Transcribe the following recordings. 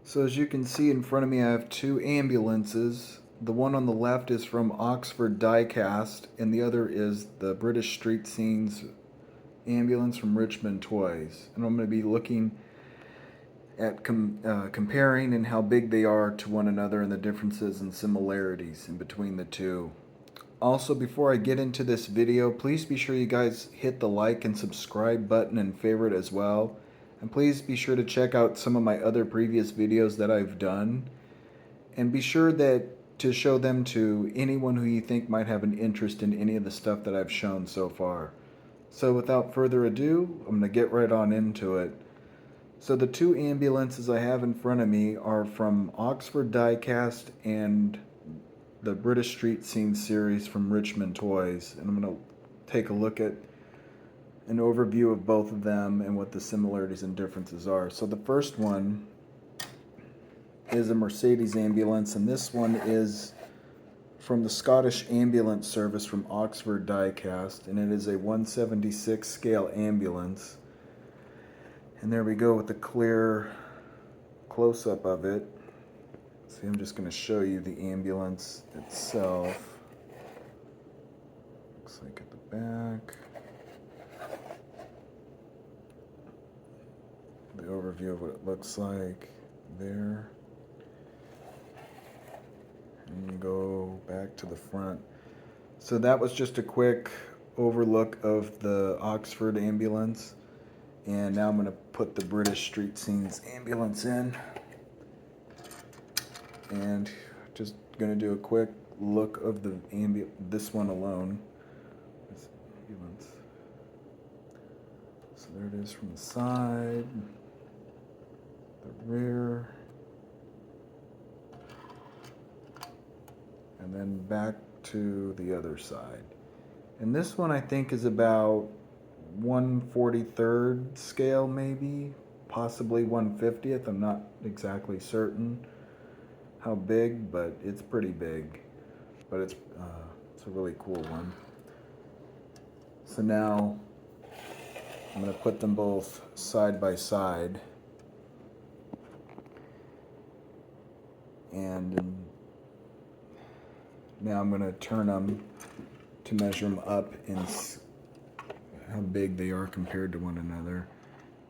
So as you can see in front of me, I have two ambulances. The one on the left is from Oxford Diecast, and the other is the British Street Scenes ambulance from Richmond Toys. And I'm going to be looking at comparing and how big they are to one another and the differences and similarities in between the two. Also, before I get into this video, please be sure you guys hit the like and subscribe button and favorite as well. And please be sure to check out some of my other previous videos that I've done. And be sure to show them to anyone who you think might have an interest in any of the stuff that I've shown so far. So without further ado, I'm going to get right on into it. So the two ambulances I have in front of me are from Oxford Diecast and the British Street Scene series from Richmond Toys. And I'm going to take a look at an overview of both of them and what the similarities and differences are. So the first one is a Mercedes ambulance, and this one is from the Scottish Ambulance Service from Oxford Diecast, and it is a 176 scale ambulance. And there we go with the clear close-up of it. See, I'm just going to show you the ambulance itself. Looks like at the back. The overview of what it looks like there. And go back to the front. So that was just a quick overlook of the Oxford ambulance. And now I'm going to put the British Street Scenes ambulance in. And just going to do a quick look of the this one alone. This ambulance. So there it is from the side, the rear, and then back to the other side. And this one I think is about 1/43rd scale, maybe, possibly 1/50th. I'm not exactly certain how big, but it's pretty big. But it's a really cool one. So now I'm going to put them both side by side, and now I'm going to turn them to measure them up in how big they are compared to one another.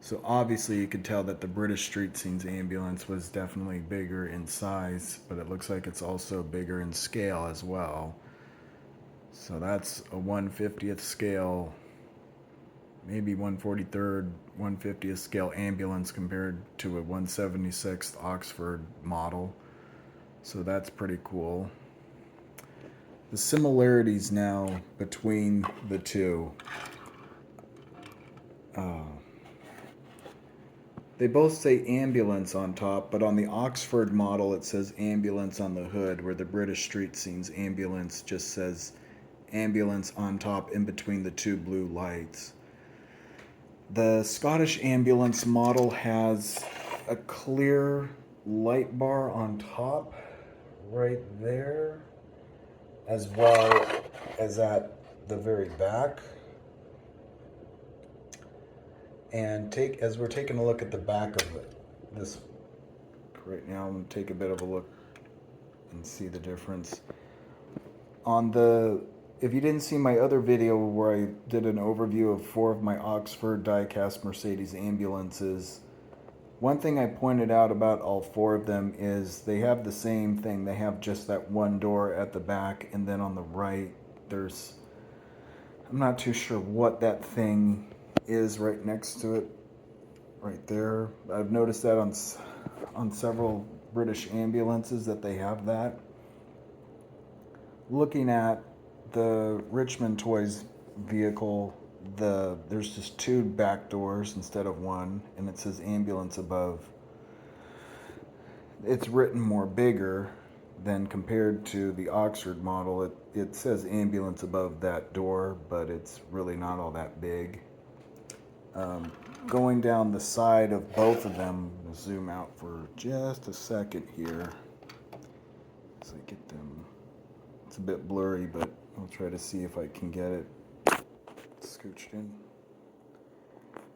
So obviously you could tell that the British Street Scenes ambulance was definitely bigger in size, but it looks like it's also bigger in scale as well. So that's a 1/50th scale, maybe 1/43rd, 1/50th scale ambulance compared to a 176th Oxford model. So that's pretty cool. The similarities now between the two. They both say ambulance on top, but on the Oxford model it says ambulance on the hood, where the British Street Scenes ambulance just says ambulance on top in between the two blue lights. The Scottish ambulance model has a clear light bar on top right there, as well as at the very back. And as we're taking a look at the back of this right now, I'm going to take a bit of a look and see the difference. If you didn't see my other video where I did an overview of 4 of my Oxford Diecast Mercedes ambulances, one thing I pointed out about all 4 of them is they have the same thing. They have just that one door at the back, and then on the right there's, I'm not too sure what that thing is right next to it, right there. I've noticed that on several British ambulances that they have that. Looking at the Richmond Toys vehicle, there's just 2 back doors instead of 1, and it says ambulance above. It's written more bigger than compared to the Oxford model. It says ambulance above that door, but it's really not all that big. Going down the side of both of them, I'm going to zoom out for just a second here as I get them. It's a bit blurry, but I'll try to see if I can get it scooched in.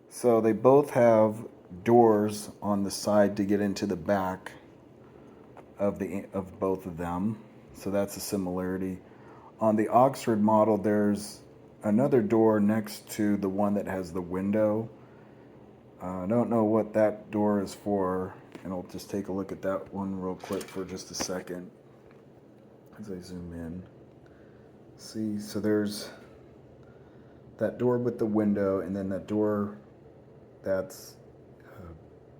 So they both have doors on the side to get into the back of both of them. So that's a similarity. On the Oxford model, there's another door next to the one that has the window. I don't know what that door is for, and I'll just take a look at that one real quick for just a second as I zoom in. See, so there's that door with the window, and then that door that's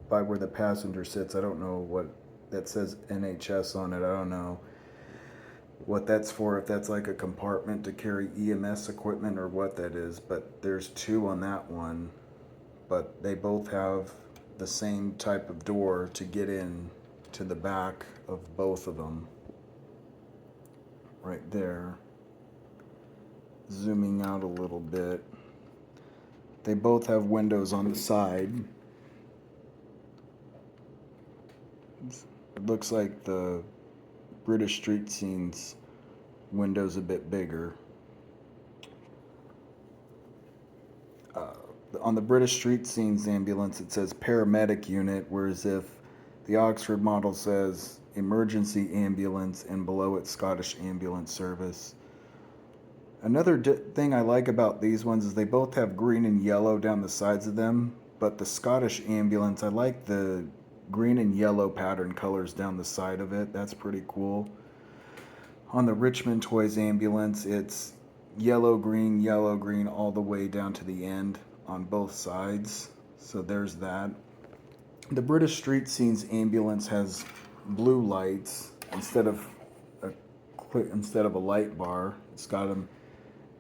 by where the passenger sits. I don't know what that says NHS on it. I don't know what that's for, if that's like a compartment to carry EMS equipment or what that is, but there's two on that one, but they both have the same type of door to get in to the back of both of them right there. Zooming out a little bit, they both have windows on the side. It looks like the British Street Scenes window's a bit bigger. On the British Street Scenes ambulance, it says paramedic unit, whereas if the Oxford model says emergency ambulance, and below it Scottish Ambulance Service. Another thing I like about these ones is they both have green and yellow down the sides of them, but the Scottish Ambulance, I like the green and yellow pattern colors down the side of it. That's pretty cool. On the Richmond Toys ambulance, it's yellow, green, all the way down to the end on both sides. So there's that. The British Street Scenes ambulance has blue lights instead of a light bar. It's got them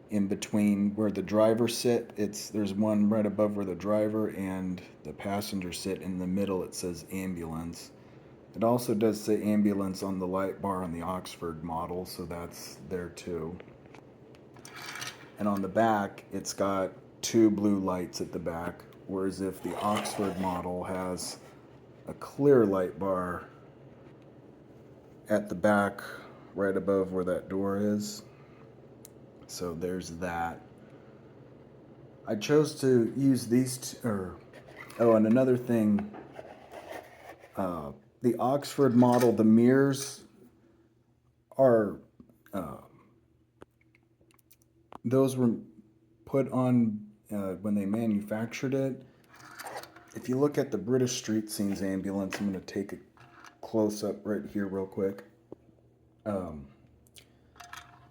in between where the driver sit. There's one right above where the driver and the passenger sit. In the middle it says ambulance. It also does say ambulance on the light bar on the Oxford model, so that's there too. And on the back, it's got two blue lights at the back, whereas if the Oxford model has a clear light bar at the back right above where that door is. So there's that. I chose to use these and another thing, the Oxford model, the mirrors are, those were put on when they manufactured it. If you look at the British Street Scenes ambulance, I'm going to take a close up right here real quick.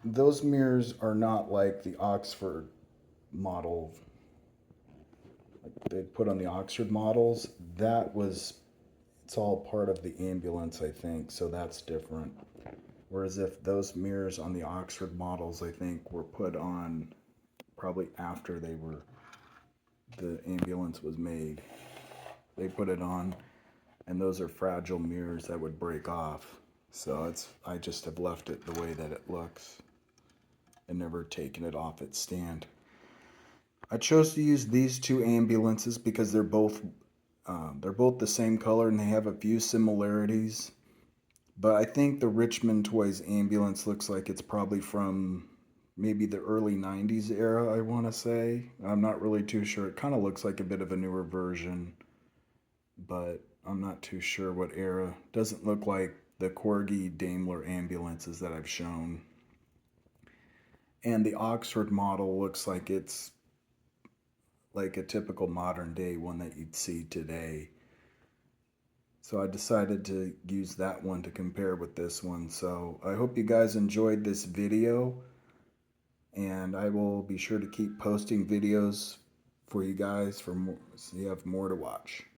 Those mirrors are not like the Oxford model they put on the Oxford models. It's all part of the ambulance, I think, so that's different. Whereas if those mirrors on the Oxford models, I think, were put on probably after the ambulance was made. They put it on, and those are fragile mirrors that would break off. So I just have left it the way that it looks and never taken it off its stand. I chose to use these two ambulances because they're both the same color and they have a few similarities. But I think the Richmond Toys ambulance looks like it's probably from maybe the early 90s era, I want to say. I'm not really too sure. It kind of looks like a bit of a newer version, but I'm not too sure what era. Doesn't look like the Corgi Daimler ambulances that I've shown. And the Oxford model looks like it's like a typical modern day one that you'd see today. So I decided to use that one to compare with this one. So I hope you guys enjoyed this video, and I will be sure to keep posting videos for you guys so you have more to watch.